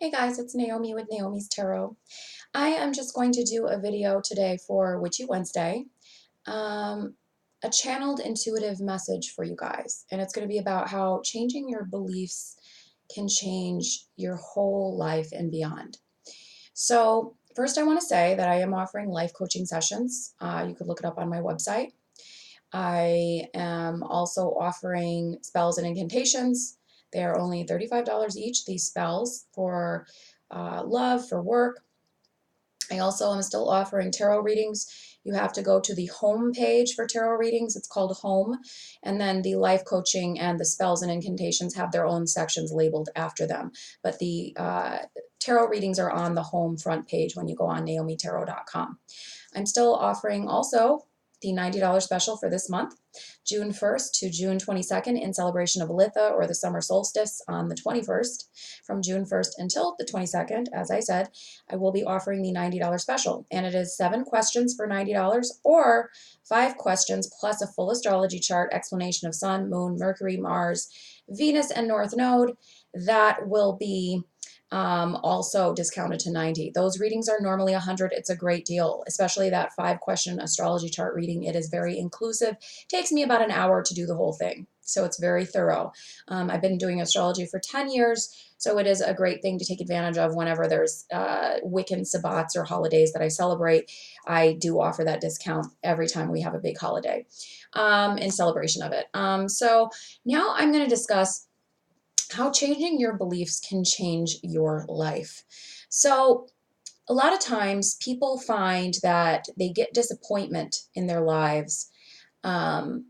Hey guys, it's Naomi with Naomi's Tarot. I am just going to do a video today for Witchy Wednesday, um, a channeled intuitive message for you guys. And it's going to be about how changing your beliefs can change your whole life and beyond. So first I want to say that I am offering life coaching sessions. You could look it up on my website. I am also offering spells and incantations. They are only $35 each, these spells for love, for work. I also am still offering tarot readings. You have to go to the home page for tarot readings. It's called Home. And then the life coaching and the spells and incantations have their own sections labeled after them. But the tarot readings are on the home front page when you go on naomitarot.com. I'm still offering also the $90 special for this month, June 1st to June 22nd, in celebration of Litha, or the summer solstice, on the 21st. From June 1st until the 22nd, as I said, I will be offering the $90 special, and it is 7 questions for $90 or 5 questions plus a full astrology chart, explanation of Sun, Moon, Mercury, Mars, Venus, and North Node. That will be also discounted to 90. Those readings are normally 100. It's a great deal, especially that 5-question astrology chart reading. It is very inclusive. It takes me about an hour to do the whole thing, so it's very thorough. I've been doing astrology for 10 years, so it is a great thing to take advantage of whenever there's Wiccan Sabbats or holidays that I celebrate. I do offer that discount every time we have a big holiday in celebration of it. So now I'm going to discuss how changing your beliefs can change your life. So, a lot of times people find that they get disappointment in their lives um,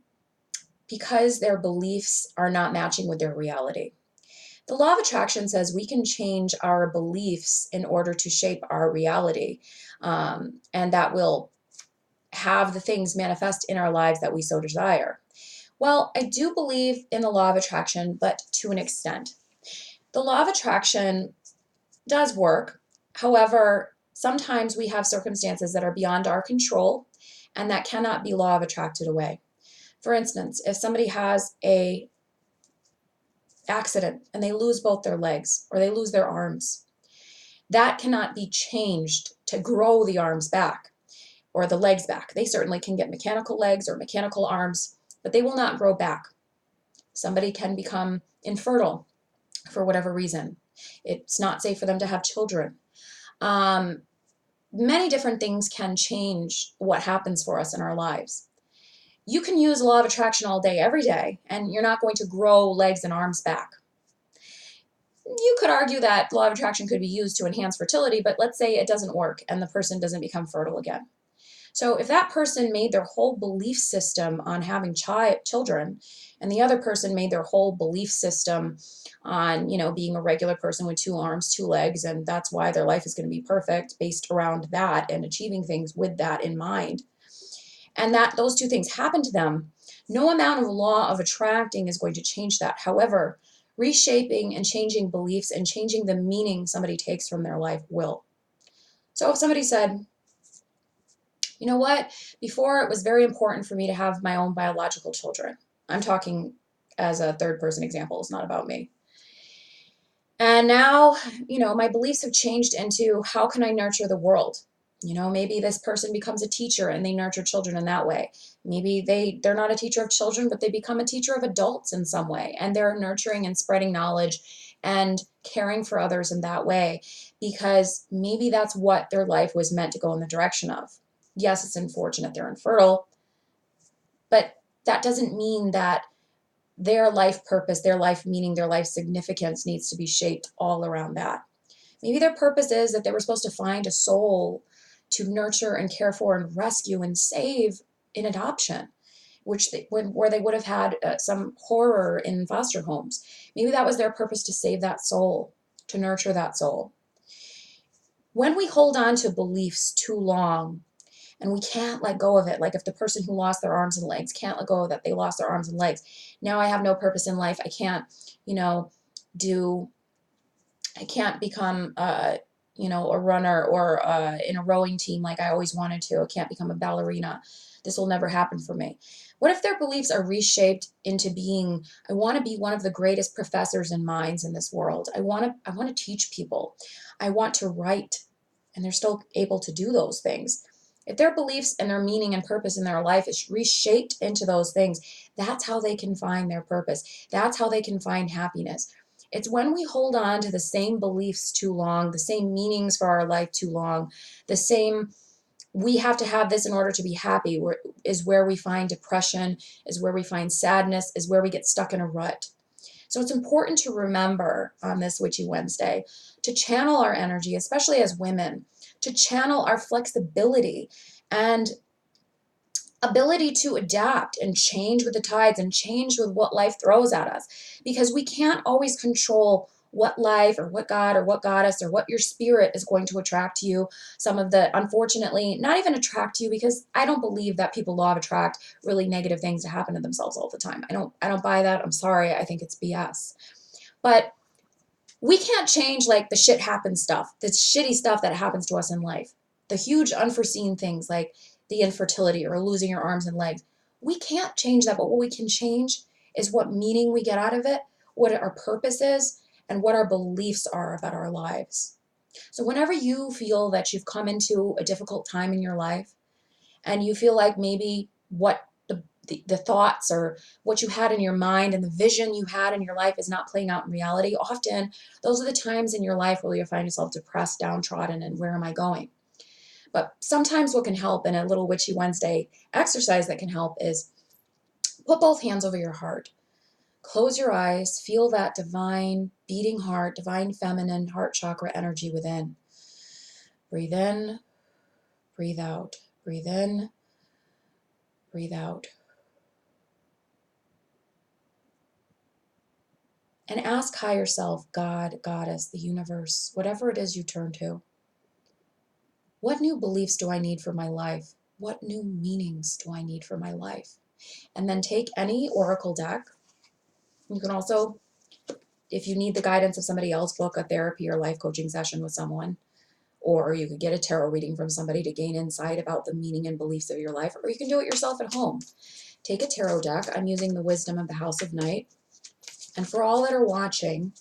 because their beliefs are not matching with their reality. The law of attraction says we can change our beliefs in order to shape our reality, and that will have the things manifest in our lives that we so desire. Well, I do believe in the law of attraction, but to an extent. The law of attraction does work. However, sometimes we have circumstances that are beyond our control and that cannot be law of attracted away. For instance, if somebody has a accident and they lose both their legs or they lose their arms, that cannot be changed to grow the arms back or the legs back. They certainly can get mechanical legs or mechanical arms, but they will not grow back. Somebody can become infertile for whatever reason. It's not safe for them to have children. Many different things can change what happens for us in our lives. You can use law of attraction all day, every day, and you're not going to grow legs and arms back. You could argue that law of attraction could be used to enhance fertility, but let's say it doesn't work and the person doesn't become fertile again. So if that person made their whole belief system on having children, and the other person made their whole belief system on, being a regular person with 2 arms, 2 legs, and that's why their life is going to be perfect based around that and achieving things with that in mind, and that those 2 things happen to them, no amount of law of attracting is going to change that. However, reshaping and changing beliefs and changing the meaning somebody takes from their life will. So if somebody said, you know what? Before, it was very important for me to have my own biological children. I'm talking as a third person example. It's not about me. And now, my beliefs have changed into how can I nurture the world? Maybe this person becomes a teacher and they nurture children in that way. Maybe they're not a teacher of children, but they become a teacher of adults in some way. And they're nurturing and spreading knowledge and caring for others in that way, because maybe that's what their life was meant to go in the direction of. Yes, it's unfortunate they're infertile, but that doesn't mean that their life purpose, their life meaning, their life significance needs to be shaped all around that. Maybe their purpose is that they were supposed to find a soul to nurture and care for and rescue and save in adoption, where they would have had some horror in foster homes. Maybe that was their purpose, to save that soul, to nurture that soul. When we hold on to beliefs too long, and we can't let go of it. Like if the person who lost their arms and legs can't let go of that they lost their arms and legs. Now I have no purpose in life. I can't, I can't become, a runner or in a rowing team like I always wanted to. I can't become a ballerina. This will never happen for me. What if their beliefs are reshaped into being, I want to be one of the greatest professors and minds in this world. I want to teach people. I want to write, and they're still able to do those things. If their beliefs and their meaning and purpose in their life is reshaped into those things, that's how they can find their purpose. That's how they can find happiness. It's when we hold on to the same beliefs too long, the same meanings for our life too long, the same, we have to have this in order to be happy, is where we find depression, is where we find sadness, is where we get stuck in a rut. So it's important to remember on this Witchy Wednesday to channel our energy, especially as women, to channel our flexibility and ability to adapt and change with the tides and change with what life throws at us, because we can't always control what life or what God or what goddess or what your spirit is going to attract to you. Some of the, unfortunately, not even attract to you, because I don't believe that people law of attract really negative things to happen to themselves all the time. I don't buy that. I'm sorry. I think it's BS. But we can't change like the shit happens stuff, the shitty stuff that happens to us in life, the huge unforeseen things like the infertility or losing your arms and legs. We can't change that, but what we can change is what meaning we get out of it, what our purpose is, and what our beliefs are about our lives. So whenever you feel that you've come into a difficult time in your life and you feel like maybe what the thoughts or what you had in your mind and the vision you had in your life is not playing out in reality, often those are the times in your life where you'll find yourself depressed, downtrodden, and where am I going? But sometimes what can help, in a little Witchy Wednesday exercise that can help, is put both hands over your heart. Close your eyes, feel that divine beating heart, divine feminine heart chakra energy within. Breathe in, breathe out, breathe in, breathe out. And ask higher self, God, Goddess, the universe, whatever it is you turn to. What new beliefs do I need for my life? What new meanings do I need for my life? And then take any oracle deck. You can also, if you need the guidance of somebody else, book a therapy or life coaching session with someone. Or you could get a tarot reading from somebody to gain insight about the meaning and beliefs of your life. Or you can do it yourself at home. Take a tarot deck. I'm using the Wisdom of the House of Night. And for all that are watching,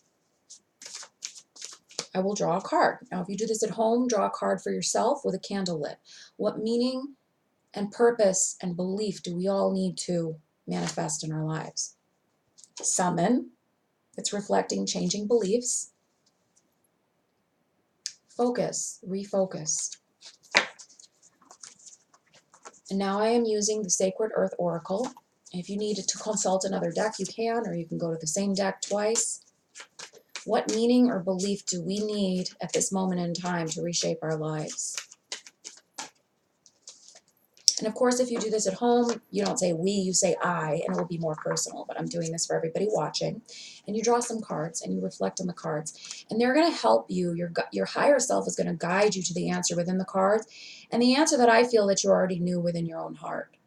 I will draw a card. Now, if you do this at home, draw a card for yourself with a candle lit. What meaning and purpose and belief do we all need to manifest in our lives? Summon. It's reflecting changing beliefs. Focus. Refocus. And now I am using the Sacred Earth Oracle. If you need to consult another deck, you can, or you can go to the same deck twice. What meaning or belief do we need at this moment in time to reshape our lives? And of course, if you do this at home, you don't say we, you say I, and it will be more personal. But I'm doing this for everybody watching. And you draw some cards and you reflect on the cards. And they're going to help you. Your higher self is going to guide you to the answer within the cards. And the answer that I feel that you already knew within your own heart.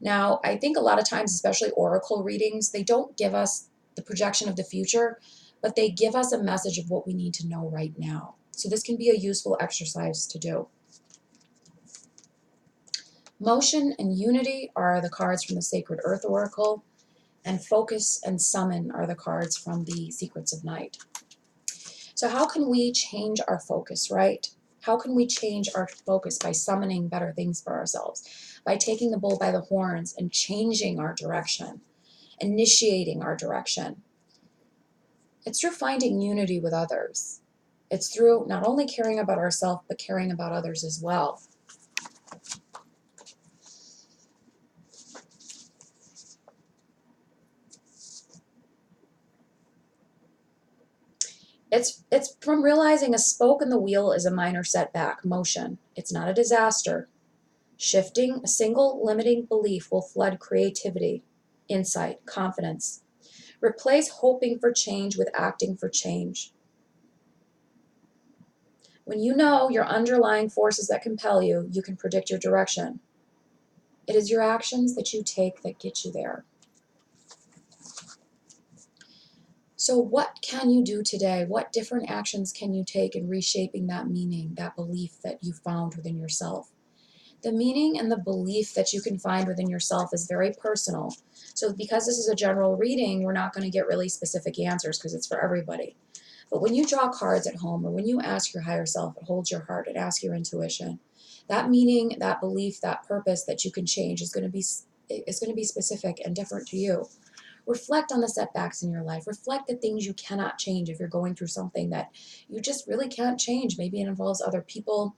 Now, I think a lot of times, especially oracle readings, they don't give us the projection of the future, but they give us a message of what we need to know right now. So this can be a useful exercise to do. Motion and Unity are the cards from the Sacred Earth Oracle, and Focus and Summon are the cards from the Secrets of Night. So how can we change our focus, right? How can we change our focus? By summoning better things for ourselves, by taking the bull by the horns and changing our direction, initiating our direction. It's through finding unity with others. It's through not only caring about ourselves, but caring about others as well. It's from realizing a spoke in the wheel is a minor setback, motion. It's not a disaster. Shifting a single limiting belief will flood creativity, insight, confidence. Replace hoping for change with acting for change. When you know your underlying forces that compel you, you can predict your direction. It is your actions that you take that get you there. So what can you do today? What different actions can you take in reshaping that meaning, that belief that you found within yourself? The meaning and the belief that you can find within yourself is very personal. So because this is a general reading, we're not going to get really specific answers because it's for everybody. But when you draw cards at home, or when you ask your higher self, it holds your heart, it asks your intuition, that meaning, that belief, that purpose that you can change is going to be specific and different to you. Reflect on the setbacks in your life. Reflect the things you cannot change if you're going through something that you just really can't change. Maybe it involves other people.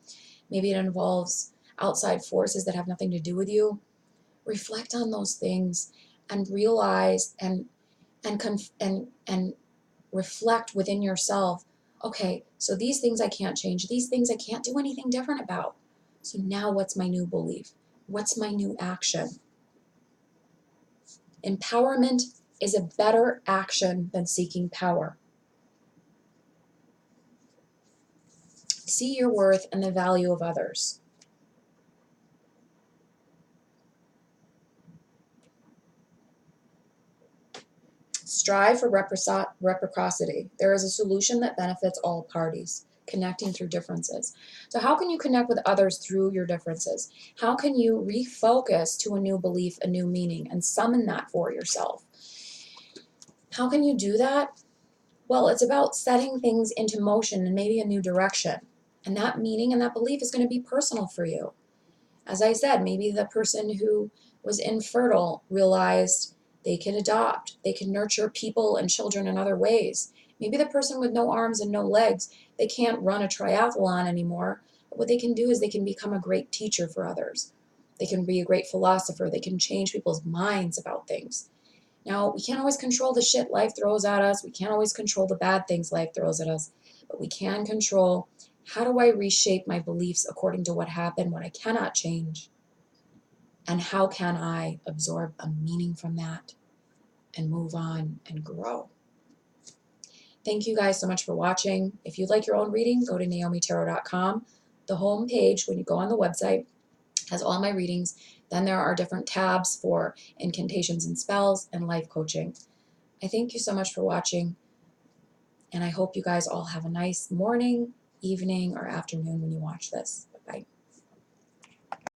Maybe it involves outside forces that have nothing to do with you. Reflect on those things and realize and reflect within yourself, okay, so these things I can't change. These things I can't do anything different about. So now what's my new belief? What's my new action? Empowerment is a better action than seeking power. See your worth and the value of others. Strive for reciprocity. There is a solution that benefits all parties, connecting through differences. So how can you connect with others through your differences? How can you refocus to a new belief, a new meaning, and summon that for yourself? How can you do that? Well, it's about setting things into motion and maybe a new direction. And that meaning and that belief is going to be personal for you. As I said, maybe the person who was infertile realized they can adopt, they can nurture people and children in other ways. Maybe the person with no arms and no legs, they can't run a triathlon anymore. But what they can do is they can become a great teacher for others. They can be a great philosopher. They can change people's minds about things. Now, we can't always control the shit life throws at us. We can't always control the bad things life throws at us. But we can control, how do I reshape my beliefs according to what happened, what I cannot change? And how can I absorb a meaning from that and move on and grow? Thank you guys so much for watching. If you'd like your own reading, go to naomitarot.com. The home page, when you go on the website, has all my readings. Then there are different tabs for incantations and spells and life coaching. I thank you so much for watching, and I hope you guys all have a nice morning, evening, or afternoon when you watch this.